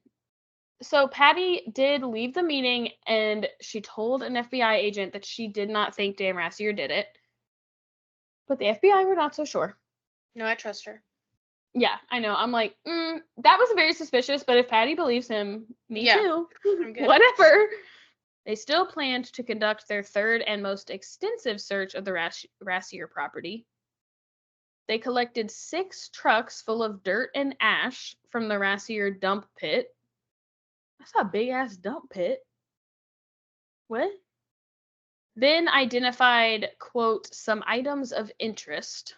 So Patty did leave the meeting, and she told an FBI agent that she did not think Dan Rassier did it. But the FBI were not so sure. No, I trust her. Yeah, I know. I'm like, that was very suspicious, but if Patty believes him, me too. I'm good. Whatever. They still planned to conduct their third and most extensive search of the Rassier property. They collected 6 trucks full of dirt and ash from the Rassier dump pit. That's a big-ass dump pit. What? Then identified, quote, some items of interest.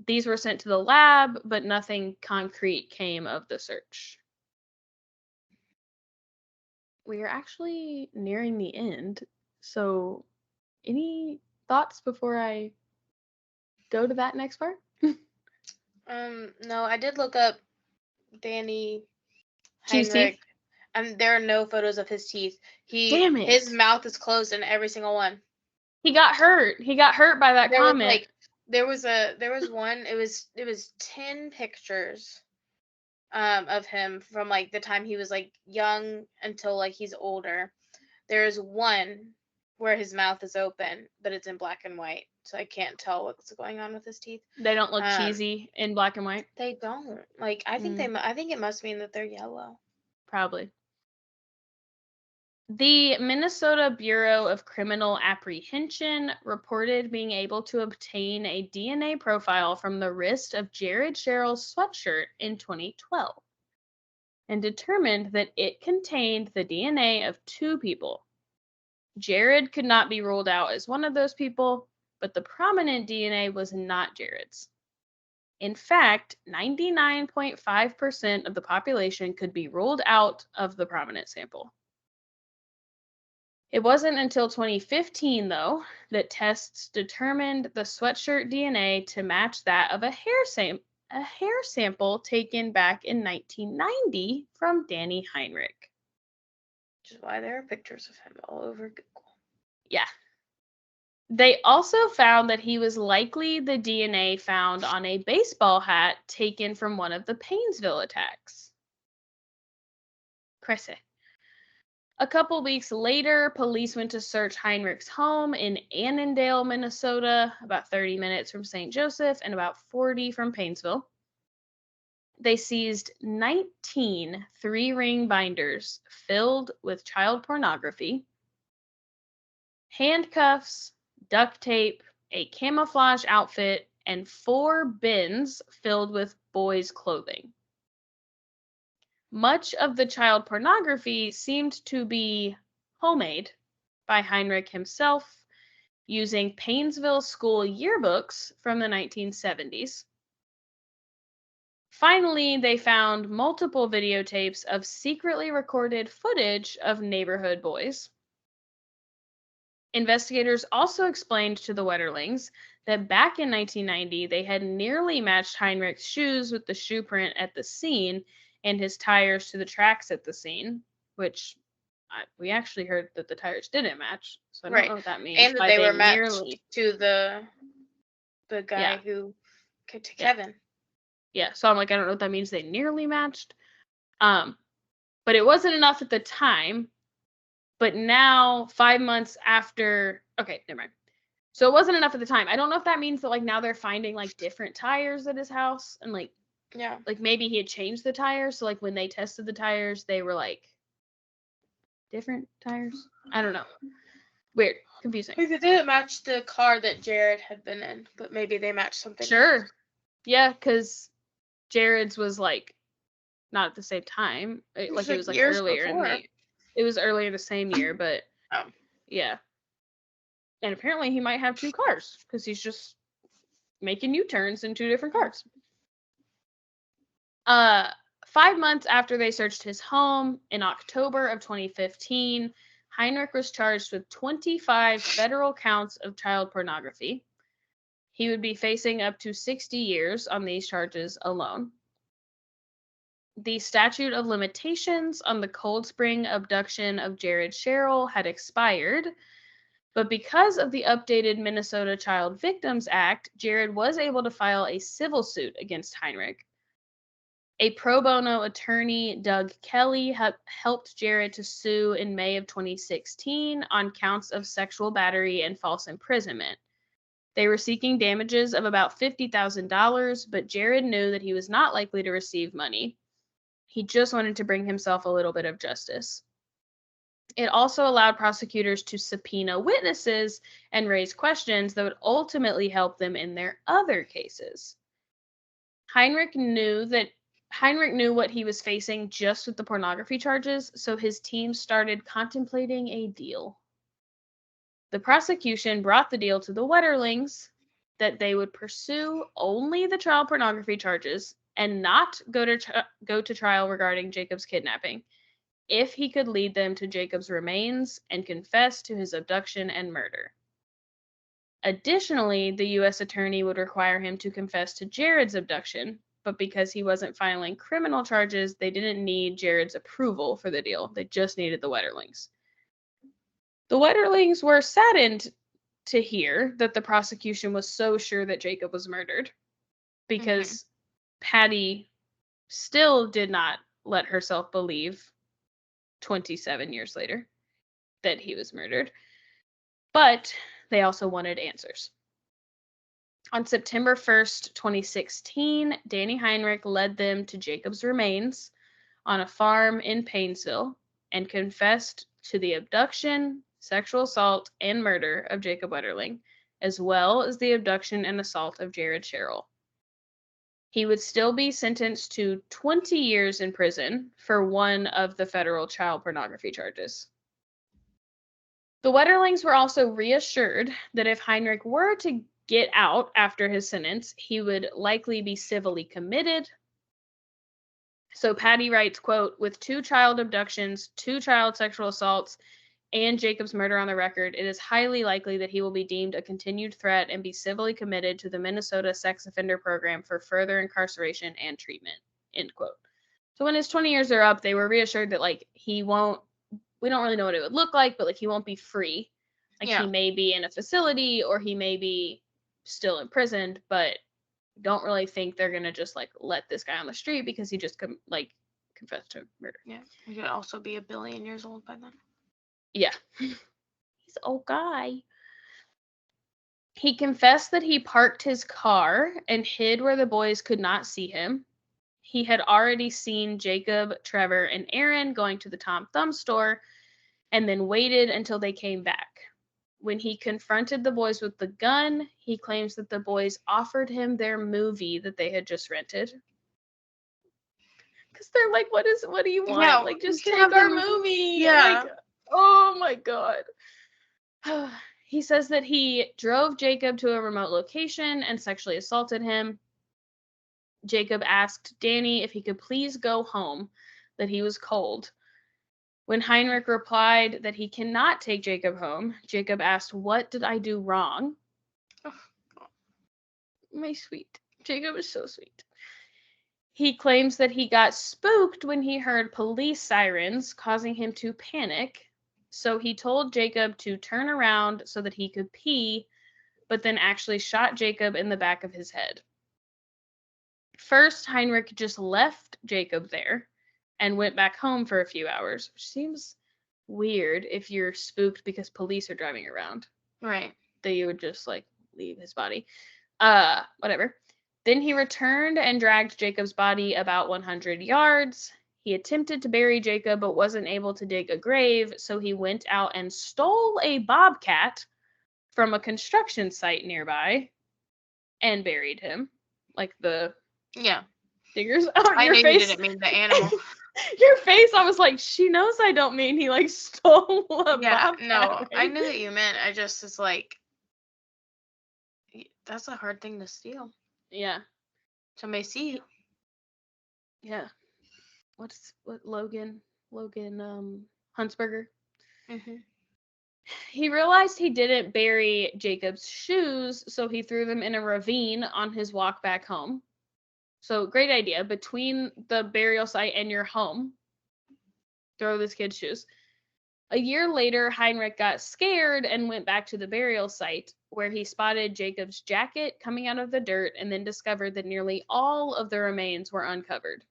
These were sent to the lab, but nothing concrete came of the search. We are actually nearing the end. So, any thoughts before I go to that next part? No, I did look up Danny Heinrich, and there are no photos of his teeth. Damn it. His mouth is closed in every single one. He got hurt. He got hurt by that comment. There was one. It was 10 pictures, of him from like the time he was like young until like he's older. There is one where his mouth is open, but it's in black and white, so I can't tell what's going on with his teeth. They don't look cheesy in black and white. They don't. Like I think I think it must mean that they're yellow. Probably. The Minnesota Bureau of Criminal Apprehension reported being able to obtain a DNA profile from the wrist of Jared Sherrill's sweatshirt in 2012 and determined that it contained the DNA of 2 people. Jared could not be ruled out as one of those people, but the prominent DNA was not Jared's. In fact, 99.5% of the population could be ruled out of the prominent sample. It wasn't until 2015, though, that tests determined the sweatshirt DNA to match that of a hair sample taken back in 1990 from Danny Heinrich. Which is why there are pictures of him all over Google. Yeah. They also found that he was likely the DNA found on a baseball hat taken from one of the Painesville attacks. Crazy. A couple weeks later, police went to search Heinrich's home in Annandale, Minnesota, about 30 minutes from St. Joseph and about 40 from Painesville. They seized 19 3-ring binders filled with child pornography, handcuffs, duct tape, a camouflage outfit, and 4 bins filled with boys' clothing. Much of the child pornography seemed to be homemade by Heinrich himself, using Painesville school yearbooks from the 1970s. Finally, they found multiple videotapes of secretly recorded footage of neighborhood boys. Investigators also explained to the Wetterlings that back in 1990, they had nearly matched Heinrich's shoes with the shoe print at the scene and his tires to the tracks at the scene, which we actually heard that the tires didn't match. So I don't know what that means. And that they were matched to the guy to Kevin. Yeah, so I'm like, I don't know what that means. They nearly matched. But it wasn't enough at the time. But now, 5 months after, okay, never mind. So it wasn't enough at the time. I don't know if that means that like now they're finding like different tires at his house and like, yeah, like maybe he had changed the tires. So like when they tested the tires, they were like different tires. I don't know. Weird, confusing. Because it didn't match the car that Jared had been in, but maybe they matched something. Sure. Else. Yeah, because Jared's was like not at the same time. It was like earlier before. It was earlier the same year, but yeah. And apparently he might have 2 cars because he's just making U-turns in 2 different cars. 5 months after they searched his home in October of 2015, Heinrich was charged with 25 federal counts of child pornography. He would be facing up to 60 years on these charges alone. The statute of limitations on the Cold Spring abduction of Jared Sherrill had expired, but because of the updated Minnesota Child Victims Act, Jared was able to file a civil suit against Heinrich. A pro bono attorney, Doug Kelly, helped Jared to sue in May of 2016 on counts of sexual battery and false imprisonment. They were seeking damages of about $50,000, but Jared knew that he was not likely to receive money. He just wanted to bring himself a little bit of justice. It also allowed prosecutors to subpoena witnesses and raise questions that would ultimately help them in their other cases. Heinrich knew what he was facing just with the pornography charges, so his team started contemplating a deal. The prosecution brought the deal to the Wetterlings that they would pursue only the child pornography charges and not go to trial regarding Jacob's kidnapping if he could lead them to Jacob's remains and confess to his abduction and murder. Additionally, the U.S. attorney would require him to confess to Jared's abduction, but because he wasn't filing criminal charges, they didn't need Jared's approval for the deal. They just needed the Wetterlings. The Wetterlings were saddened to hear that the prosecution was so sure that Jacob was murdered, because Patty still did not let herself believe 27 years later that he was murdered. But they also wanted answers. On September 1st, 2016, Danny Heinrich led them to Jacob's remains on a farm in Painesville and confessed to the abduction, sexual assault, and murder of Jacob Wetterling, as well as the abduction and assault of Jared Sherrill. He would still be sentenced to 20 years in prison for one of the federal child pornography charges. The Wetterlings were also reassured that if Heinrich were to get out after his sentence, he would likely be civilly committed. So Patty writes, quote, "With 2 child abductions, 2 child sexual assaults, and Jacob's murder on the record, it is highly likely that he will be deemed a continued threat and be civilly committed to the Minnesota Sex Offender Program for further incarceration and treatment," end quote. So when his 20 years are up, they were reassured that, like, we don't really know what it would look like, but, like, he won't be free. Like, he may be in a facility or he may be still imprisoned, but don't really think they're going to just, like, let this guy on the street because he just, confessed to murder. Yeah, he could also be 1 billion years old by then. Yeah. He's an old guy. He confessed that he parked his car and hid where the boys could not see him. He had already seen Jacob, Trevor, and Aaron going to the Tom Thumb store and then waited until they came back. When he confronted the boys with the gun, he claims that the boys offered him their movie that they had just rented. Because they're like, what do you want? Yeah, like, just take our movie. Yeah. Like, oh my God. He says that he drove Jacob to a remote location and sexually assaulted him. Jacob asked Danny if he could please go home, that he was cold. When Heinrich replied that he cannot take Jacob home, Jacob asked, "What did I do wrong?" Oh, my sweet. Jacob is so sweet. He claims that he got spooked when he heard police sirens, causing him to panic. So he told Jacob to turn around so that he could pee, but then actually shot Jacob in the back of his head. First, Heinrich just left Jacob there and went back home for a few hours, which seems weird if you're spooked because police are driving around. Right. That you would just, like, leave his body. Whatever. Then he returned and dragged Jacob's body about 100 yards. He attempted to bury Jacob, but wasn't able to dig a grave, so he went out and stole a bobcat from a construction site nearby and buried him. Like the diggers. Oh, I knew you didn't mean the animal. Your face, I was like, she knows I don't mean he, like, stole a bobcat. No, right? I knew that you meant. I just was like, that's a hard thing to steal. Yeah. Somebody see you. Yeah. What Logan Huntsberger? He realized he didn't bury Jacob's shoes, so he threw them in a ravine on his walk back home. So, great idea. Between the burial site and your home, throw this kid's shoes. A year later, Heinrich got scared and went back to the burial site, where he spotted Jacob's jacket coming out of the dirt and then discovered that nearly all of the remains were uncovered.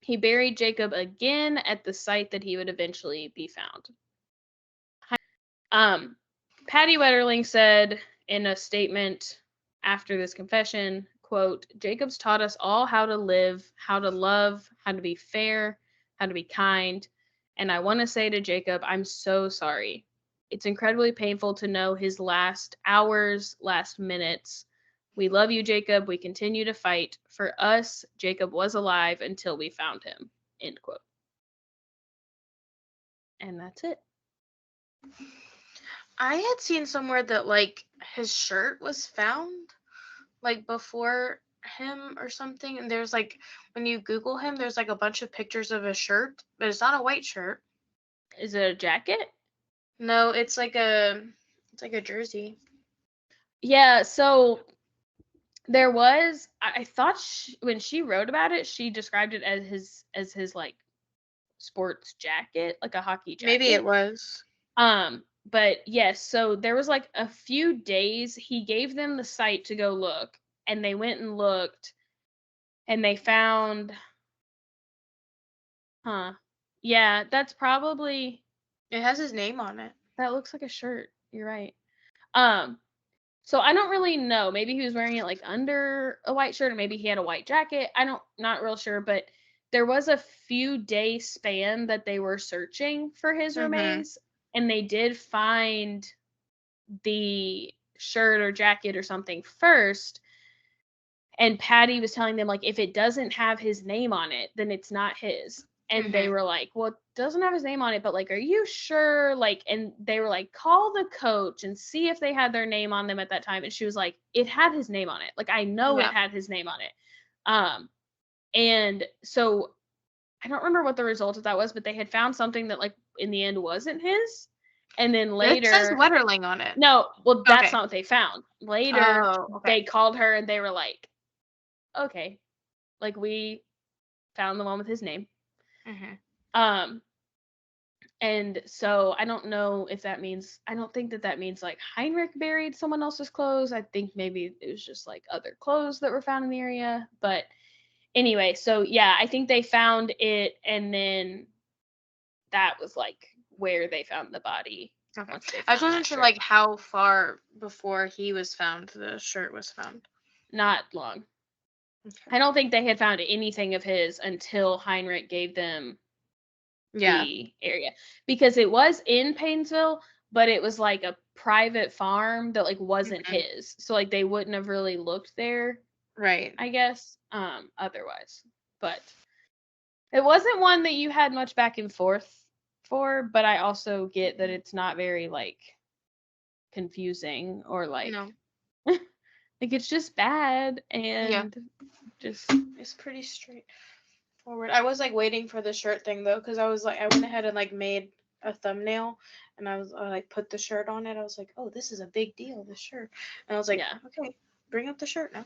He buried Jacob again at the site that he would eventually be found. Patty Wetterling said in a statement after this confession, quote, "Jacob's taught us all how to live, how to love, how to be fair, how to be kind. And I want to say to Jacob, I'm so sorry. It's incredibly painful to know his last hours, last minutes. We love you, Jacob. We continue to fight. For us, Jacob was alive until we found him." End quote. And that's it. I had seen somewhere that, like, his shirt was found, like, before him or something. And there's, like, when you Google him, there's, like, a bunch of pictures of his shirt, but it's not a white shirt. Is it a jacket? No, it's like a jersey. Yeah, so there was, I thought when she wrote about it, she described it as his like sports jacket, like a hockey jacket. Maybe it was. But yes, so there was like a few days he gave them the site to go look, and they went and looked, and they found, yeah, that's probably, it has his name on it. That looks like a shirt. You're right. So I don't really know. Maybe he was wearing it like under a white shirt, or maybe he had a white jacket. Not real sure, but there was a few day span that they were searching for his remains, and they did find the shirt or jacket or something first. And Patty was telling them, like, if it doesn't have his name on it, then it's not his. And they were like, well, it doesn't have his name on it, but, like, are you sure? Like, and they were like, call the coach and see if they had their name on them at that time. And she was like, it had his name on it. Like, I know it had his name on it. And so I don't remember what the result of that was, but they had found something that, like, in the end wasn't his. And then later, it says Wetterling on it. No, well, that's not what they found. Later, they called her and they were like, okay, like, we found the one with his name. And so I don't know if that means, I don't think that means like Heinrich buried someone else's clothes. I think maybe it was just like other clothes that were found in the area. But anyway, so yeah, I think they found it, and then that was like where they found the body. Okay. I wasn't sure like how far before he was found the shirt was found. Not long. Okay. I don't think they had found anything of his until Heinrich gave them the area, because it was in Paynesville, but it was like a private farm that like wasn't his, so like they wouldn't have really looked there, right? I guess otherwise, but it wasn't one that you had much back and forth for. But I also get that it's not very like confusing or like like it's just bad, and just it's pretty straightforward. I was like waiting for the shirt thing though, because I was like, I went ahead and like made a thumbnail, and I was like put the shirt on it. I was like, oh, this is a big deal, this shirt. And I was like, okay, bring up the shirt now.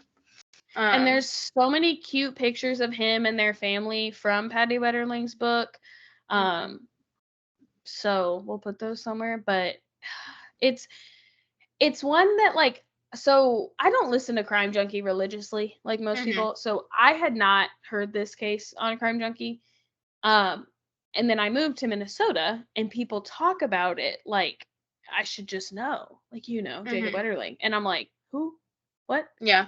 And there's so many cute pictures of him and their family from Patty Wetterling's book. So we'll put those somewhere, but it's one that like, so I don't listen to Crime Junkie religiously like most people. So I had not heard this case on Crime Junkie. And then I moved to Minnesota, and people talk about it like I should just know, like, Jacob Wetterling. And I'm like, who? What? Yeah.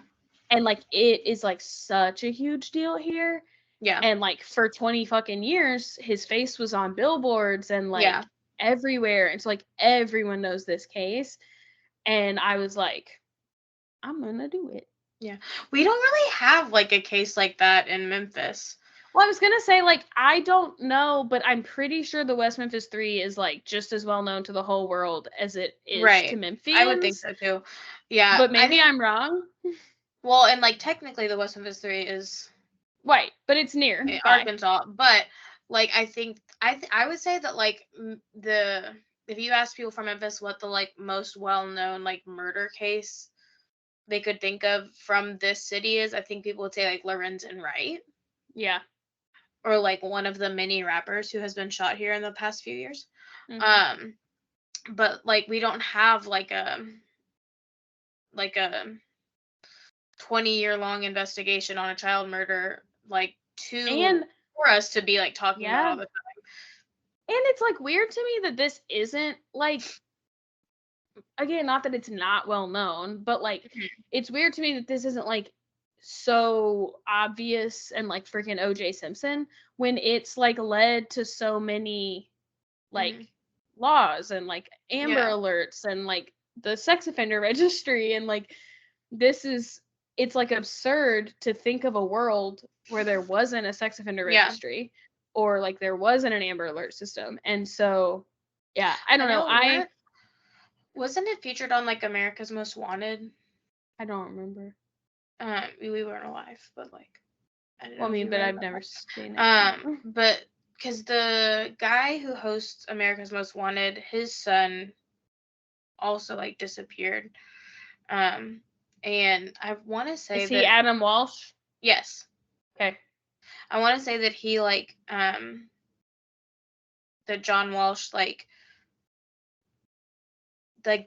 And like, it is like such a huge deal here. Yeah. And like for 20 fucking years, his face was on billboards and like everywhere. And so like everyone knows this case. And I was like, I'm gonna do it. Yeah. We don't really have like a case like that in Memphis. Well, I was gonna say, like, I don't know, but I'm pretty sure the West Memphis 3 is like just as well known to the whole world as it is to Memphis. I would think so too. Yeah. But maybe I'm wrong. Well, and like technically the West Memphis 3 is right, but it's near Arkansas. But like I think I would say that like the if you ask people from Memphis what the like most well-known like murder case they could think of from this city is, I think people would say like Lorenz and Wright. Yeah. Or like one of the many rappers who has been shot here in the past few years. But like we don't have like a 20-year long investigation on a child murder like for us to be like talking about all the time. And it's like weird to me that this isn't like, again, not that it's not well known, but like it's weird to me that this isn't like so obvious and like freaking OJ Simpson when it's like led to so many like laws and like Amber Alerts and like the sex offender registry, and like it's like absurd to think of a world where there wasn't a sex offender registry or like there wasn't an Amber Alert system. And so I don't know. Wasn't it featured on like America's Most Wanted? I don't remember. We weren't alive, but like I mean, but I've never seen it. But because the guy who hosts America's Most Wanted, his son also like disappeared. And I want to say is he Adam Walsh? Yes. Okay. I want to say that he like that John Walsh like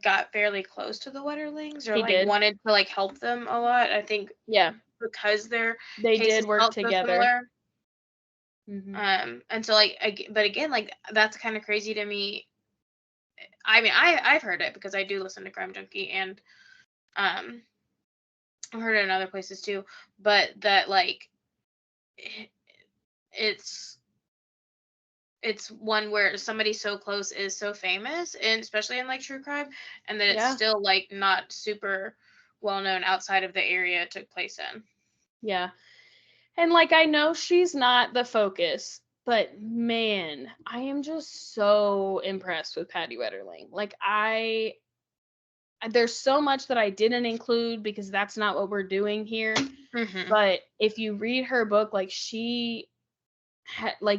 got fairly close to the Wetterlings, or like wanted to like help them a lot. I think because they did work together. And so like but again, like that's kind of crazy to me. I mean, I've heard it because I do listen to Crime Junkie, and I've heard it in other places too, but that like it's one where somebody so close is so famous, and especially in like true crime, and that it's still like not super well known outside of the area it took place in. Yeah. And like I know she's not the focus, but man, I am just so impressed with Patty Wetterling. Like there's so much that I didn't include because that's not what we're doing here. But if you read her book, like she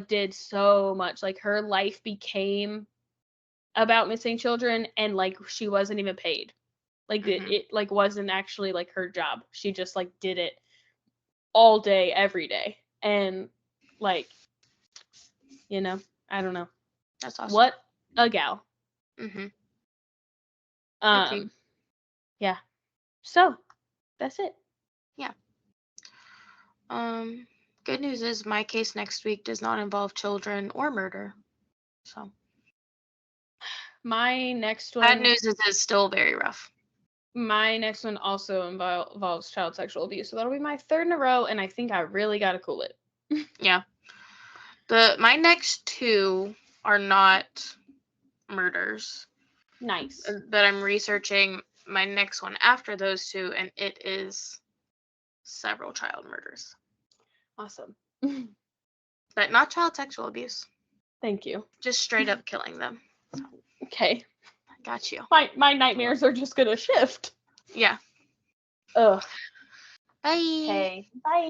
did so much. Like her life became about missing children, and like she wasn't even paid. Like it like wasn't actually like her job. She just like did it all day, every day. And like, you know, I don't know. That's awesome. What a gal. Yeah. So that's it. Yeah. Good news is my case next week does not involve children or murder. So my next one. Bad news is it's still very rough. My next one also involves child sexual abuse. So that'll be my third in a row, and I think I really got to cool it. Yeah. My next two are not murders. Nice. But I'm researching my next one after those two, and it is several child murders. Awesome. But not child sexual abuse. Thank you. Just straight up killing them. So. Okay. I got you. My nightmares are just gonna shift. Yeah. Ugh. Bye. Okay. Bye.